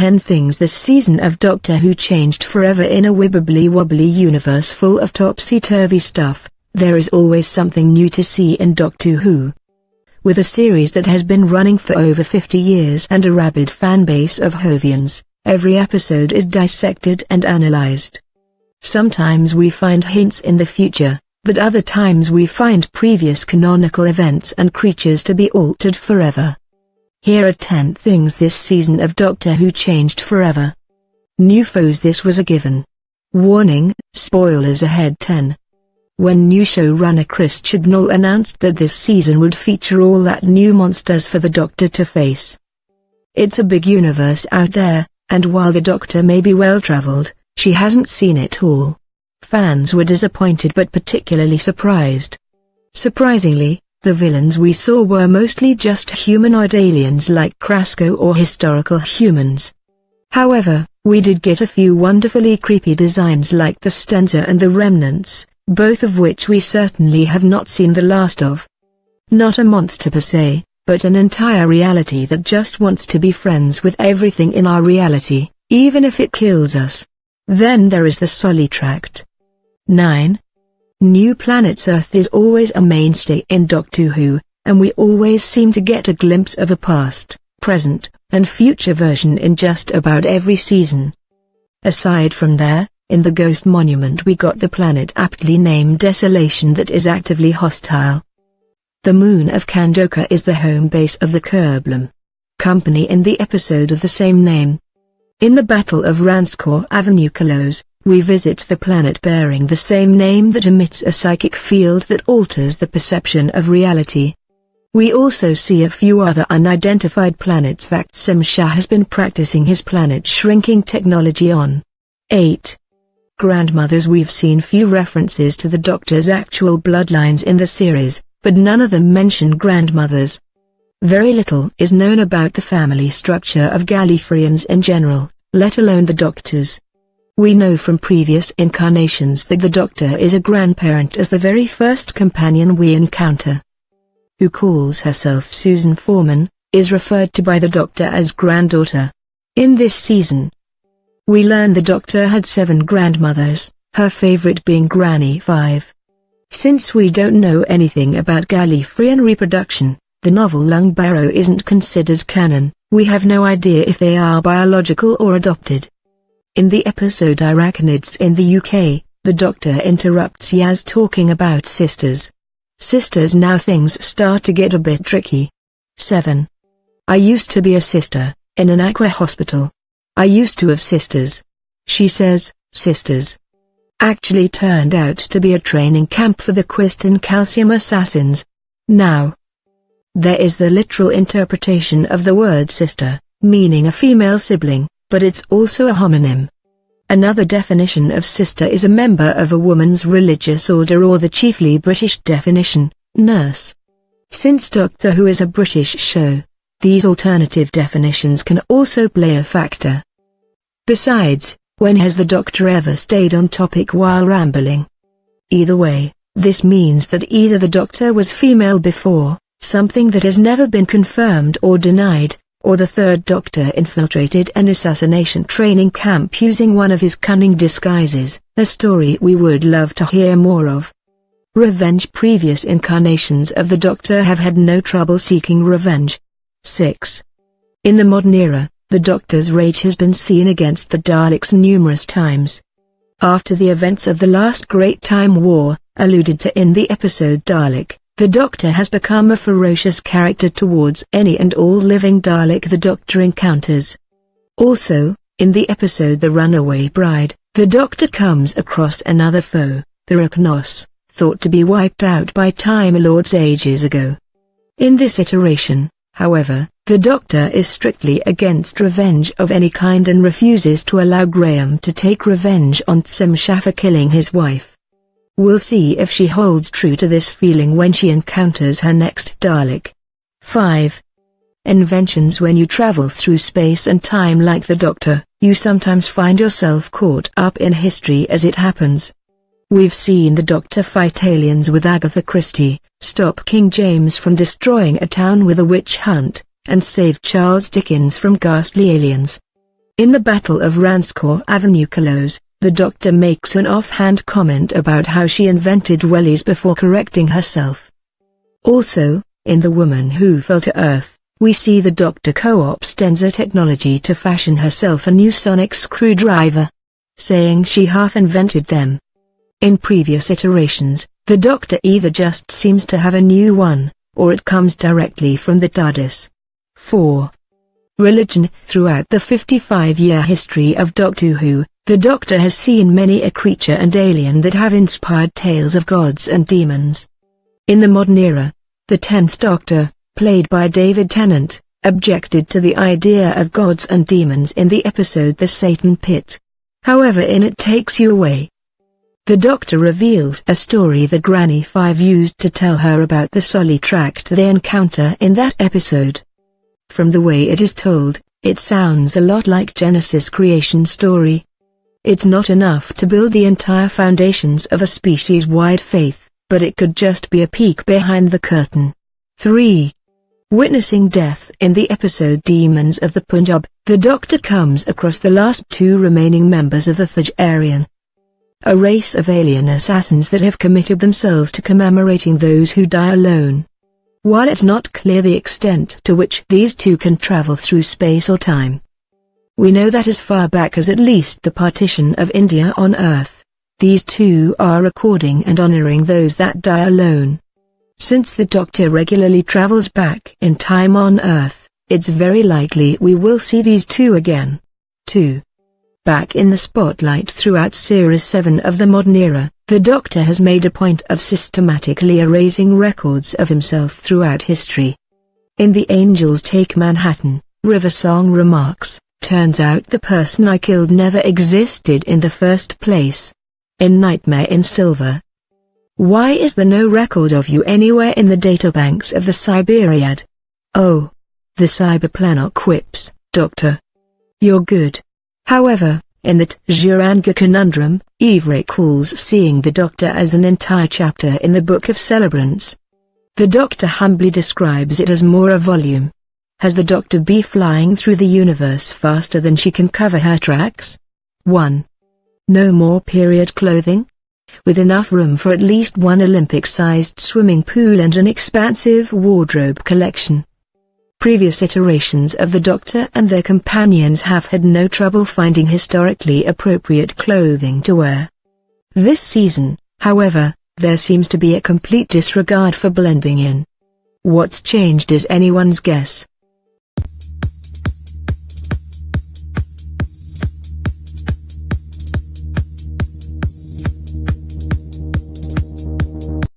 10 things this season of Doctor Who changed forever. In a wibbly-wobbly universe full of topsy-turvy stuff, there is always something new to see in Doctor Who. With a series that has been running for over 50 years and a rabid fanbase of Whovians, every episode is dissected and analyzed. Sometimes we find hints in the future, but other times we find previous canonical events and creatures to be altered forever. Here are 10 things this season of Doctor Who changed forever. New foes. This was a given. Warning, spoilers ahead. 10. When new showrunner Chris Chibnall announced that this season would feature all that new monsters for the Doctor to face. It's a big universe out there, and while the Doctor may be well-traveled, she hasn't seen it all. Fans were disappointed but particularly surprised. Surprisingly, the villains we saw were mostly just humanoid aliens like Krasko or historical humans. However, we did get a few wonderfully creepy designs like the Stenza and the Remnants, both of which we certainly have not seen the last of. Not a monster per se, but an entire reality that just wants to be friends with everything in our reality, even if it kills us. Then there is the Solitract. 9. New planets. Earth is always a mainstay in Doctor Who, and we always seem to get a glimpse of a past, present, and future version in just about every season. Aside from there, in the Ghost Monument we got the planet aptly named Desolation that is actively hostile. The moon of Kandoka is the home base of the Kerblum Company in the episode of the same name. In the Battle of Ranskoor Avenue Kalos, we visit the planet bearing the same name that emits a psychic field that alters the perception of reality. We also see a few other unidentified planets that Simsha has been practicing his planet shrinking technology on. 8. Grandmothers. We've seen few references to the Doctor's actual bloodlines in the series, but none of them mention grandmothers. Very little is known about the family structure of Gallifreyans in general, let alone the Doctors. We know from previous incarnations that the Doctor is a grandparent as the very first companion we encounter, who calls herself Susan Foreman, is referred to by the Doctor as granddaughter. In this season, we learn the Doctor had 7 grandmothers, her favorite being Granny 5. Since we don't know anything about Gallifreyan reproduction, the novel Lung Barrow isn't considered canon. We have no idea if they are biological or adopted. In the episode Arachnids in the UK, the Doctor interrupts Yaz talking about sisters. Sisters. Now things start to get a bit tricky. 7. I used to be a sister, in an aqua hospital. I used to have sisters. She says, sisters. Actually turned out to be a training camp for the Quiston Calcium Assassins. Now, there is the literal interpretation of the word sister, meaning a female sibling, but it's also a homonym. Another definition of sister is a member of a woman's religious order, or the chiefly British definition, nurse. Since Doctor Who is a British show, these alternative definitions can also play a factor. Besides, when has the Doctor ever stayed on topic while rambling? Either way, this means that either the Doctor was female before, something that has never been confirmed or denied, or the third Doctor infiltrated an assassination training camp using one of his cunning disguises, a story we would love to hear more of. Revenge. Previous incarnations of the Doctor have had no trouble seeking revenge. 6. In the modern era, the Doctor's rage has been seen against the Daleks numerous times. After the events of the last Great Time War, alluded to in the episode Dalek, the Doctor has become a ferocious character towards any and all living Dalek the Doctor encounters. Also, in the episode The Runaway Bride, the Doctor comes across another foe, the Ruknos, thought to be wiped out by Time Lords ages ago. In this iteration, however, the Doctor is strictly against revenge of any kind and refuses to allow Graham to take revenge on Simsha for killing his wife. We'll see if she holds true to this feeling when she encounters her next Dalek. 5. Inventions. When you travel through space and time like the Doctor, you sometimes find yourself caught up in history as it happens. We've seen the Doctor fight aliens with Agatha Christie, stop King James from destroying a town with a witch hunt, and save Charles Dickens from ghastly aliens. In the Battle of Ranscore Avenue Close, the Doctor makes an offhand comment about how she invented wellies before correcting herself. Also, in The Woman Who Fell to Earth, we see the Doctor co-ops Tenza technology to fashion herself a new sonic screwdriver, saying she half-invented them. In previous iterations, the Doctor either just seems to have a new one, or it comes directly from the TARDIS. 4. Religion. Throughout the 55-year history of Doctor Who, the Doctor has seen many a creature and alien that have inspired tales of gods and demons. In the modern era, the 10th Doctor, played by David Tennant, objected to the idea of gods and demons in the episode The Satan Pit. However, in It Takes You Away, the Doctor reveals a story that Granny Five used to tell her about the Solly tract they encounter in that episode. From the way it is told, it sounds a lot like Genesis' creation story. It's not enough to build the entire foundations of a species-wide faith, but it could just be a peek behind the curtain. 3. Witnessing death. In the episode Demons of the Punjab, the Doctor comes across the last two remaining members of the Thajarian, a race of alien assassins that have committed themselves to commemorating those who die alone. While it's not clear the extent to which these two can travel through space or time, we know that as far back as at least the partition of India on Earth, these two are recording and honoring those that die alone. Since the Doctor regularly travels back in time on Earth, it's very likely we will see these two again. 2. Back in the spotlight throughout Series 7 of the modern era, the Doctor has made a point of systematically erasing records of himself throughout history. In The Angels Take Manhattan, River Song remarks, "Turns out the person I killed never existed in the first place." In Nightmare in Silver, "Why is there no record of you anywhere in the databanks of the Cyberiad?" "Oh." The Cyberplanok quips, "Doctor, you're good." However, in the Tjuranga Conundrum, Eve recalls seeing the Doctor as an entire chapter in the Book of Celebrants. The Doctor humbly describes it as more a volume. Has the Doctor been flying through the universe faster than she can cover her tracks? 1. No more period clothing? With enough room for at least one Olympic-sized swimming pool and an expansive wardrobe collection. Previous iterations of the Doctor and their companions have had no trouble finding historically appropriate clothing to wear. This season, however, there seems to be a complete disregard for blending in. What's changed is anyone's guess.